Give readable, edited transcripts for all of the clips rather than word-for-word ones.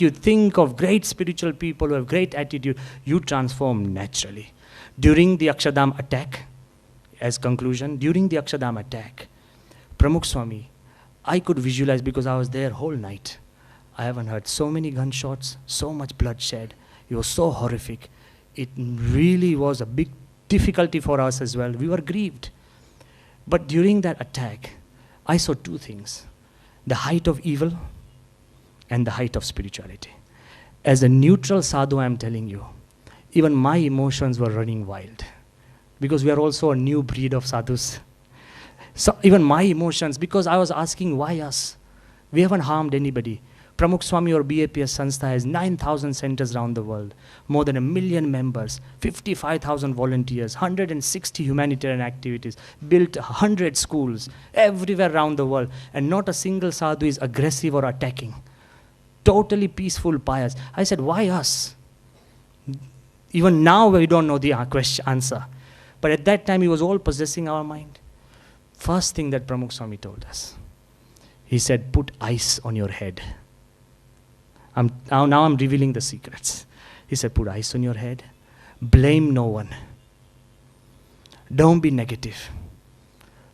You think of great spiritual people who have great attitude, you transform naturally. During the Akshardham attack, as conclusion, during the Akshardham attack, Pramukh Swami, I could visualize because I was there whole night. I haven't heard so many gunshots, so much bloodshed. It was so horrific. It really was a big difficulty for us as well. We were grieved. But during that attack, I saw two things: the height of evil and the height of spirituality. As a neutral sadhu, I am telling you, even my emotions were running wild, because we are also a new breed of sadhus. So even my emotions, because I was asking, why us? We haven't harmed anybody. Pramukh Swami or BAPS Sanstha has 9,000 centers around the world, more than 1 million members, 55,000 volunteers, 160 humanitarian activities, built 100 schools everywhere around the world, and not a single sadhu is aggressive or attacking. Totally peaceful, pious. I said, why us? Even now we don't know the answer. But at that time, it was all possessing our mind. First thing that Pramukh Swami told us, he said, put ice on your head. Now I'm revealing the secrets. He said, put ice on your head. Blame no one. Don't be negative.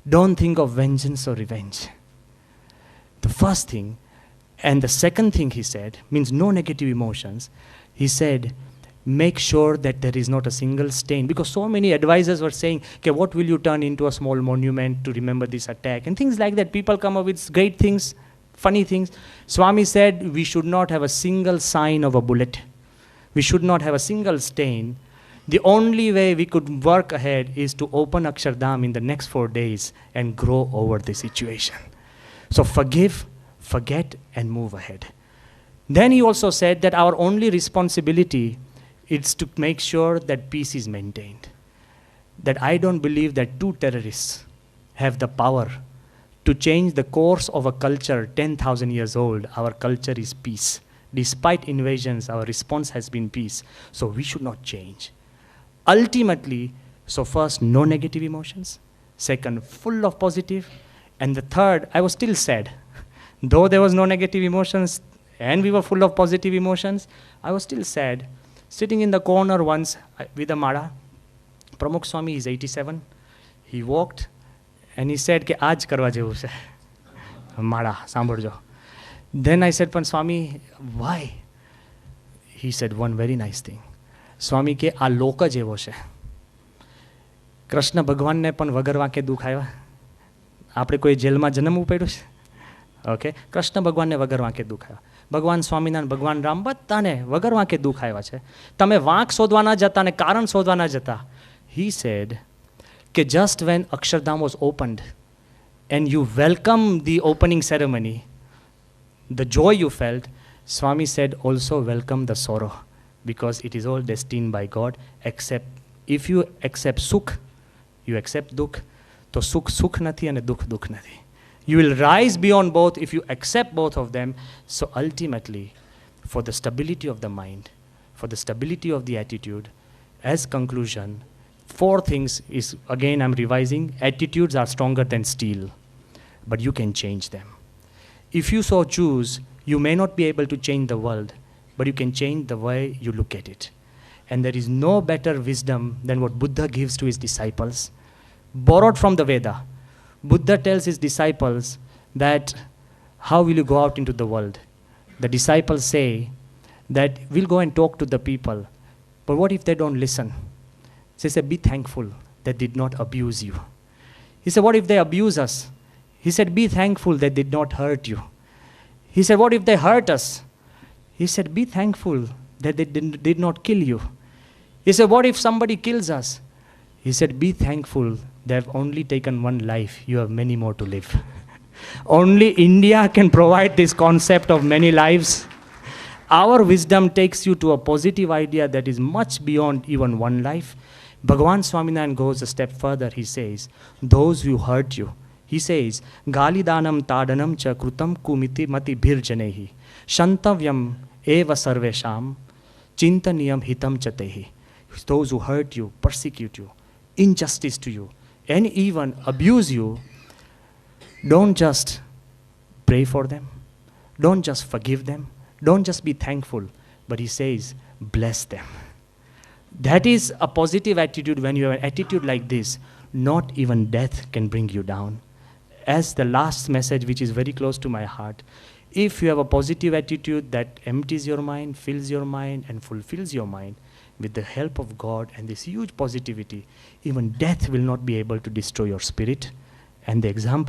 Don't think of vengeance or revenge. The first thing. And the second thing he said, means no negative emotions. He said, make sure that there is not a single stain. Because so many advisors were saying, okay, what will you turn into a small monument to remember this attack? And things like that. People come up with great things, funny things. Swami said, we should not have a single sign of a bullet. We should not have a single stain. The only way we could work ahead is to open Akshardham in the next 4 days and grow over the situation. So forgive, forget, and move ahead. Then he also said that our only responsibility is to make sure that peace is maintained. That I don't believe that 2 terrorists have the power to change the course of a culture 10,000 years old. Our culture is peace. Despite invasions, our response has been peace. So we should not change. Ultimately, so first, no negative emotions. Second, full of positive. And the third, I was still sad. Though there was no negative emotions and we were full of positive emotions, I was still sad. Sitting in the corner once with a Mara, Pramukh Swami is 87. He walked and he said, "Ke aaj karwa jevu se." Mara, sambhorjo. Then I said, "Pan Swami, why?" He said one very nice thing. Swami ke a loka jevo છે. કૃષ્ણ ભગવાનને પણ વગર વાંકે દુઃખ આવ્યા. આપણે કોઈ જેલમાં જન્મવું પડ્યું છે? ઓકે, કૃષ્ણ ભગવાનને વગર વાંકે દુઃખ આવ્યા. ભગવાન સ્વામિનારાયણ, ભગવાન રામ, બધાને વગર વાંકે દુઃખ આવ્યા છે. તમે વાંક શોધવા ના જતા ને કારણ શોધવા ના જતા. He said કે just when Akshardham was opened and you welcomed the opening ceremony, the joy you felt, Swami said also welcome the sorrow, because it is all destined by God. Except if you accept sukh, you accept dukh, to sukh sukh nathi and dukh dukh nathi. You will rise beyond both if you accept both of them. So ultimately, for the stability of the mind, for the stability of the attitude, as conclusion, 4 things is, again I'm revising, attitudes are stronger than steel, but you can change them. If you so choose, you may not be able to change the world, but you can change the way you look at it. And there is no better wisdom than what Buddha gives to his disciples, borrowed from the Veda. Buddha tells his disciples that, how will you go out into the world? The disciples say that we'll go and talk to the people, but what if they don't listen? So he said, be thankful that they did not abuse you. He said, what if they abuse us? He said, be thankful that they did not hurt you. He said, what if they hurt us? He said, be thankful that they did not kill you. He said, what if somebody kills us? He said, be thankful they have only taken one life. You have many more to live. Only India can provide this concept of many lives. Our wisdom takes you to a positive idea that is much beyond even one life. Bhagavan Swaminarayan goes a step further. He says, those who hurt you, he says, Galidanam tadanam cha krutam kumiti mati bhirjanehi. Shantavyam eva sarvesham chintaniyam hitam chatehi. Those who hurt you, persecute you, injustice to you, and even abuse you, don't just pray for them. Don't just forgive them. Don't just be thankful, but he says, bless them. That is a positive attitude. When you have an attitude like this, not even death can bring you down. As the last message, which is very close to my heart, if you have a positive attitude that empties your mind, fills your mind, and fulfills your mind, with the help of God and this huge positivity, even death will not be able to destroy your spirit. And the example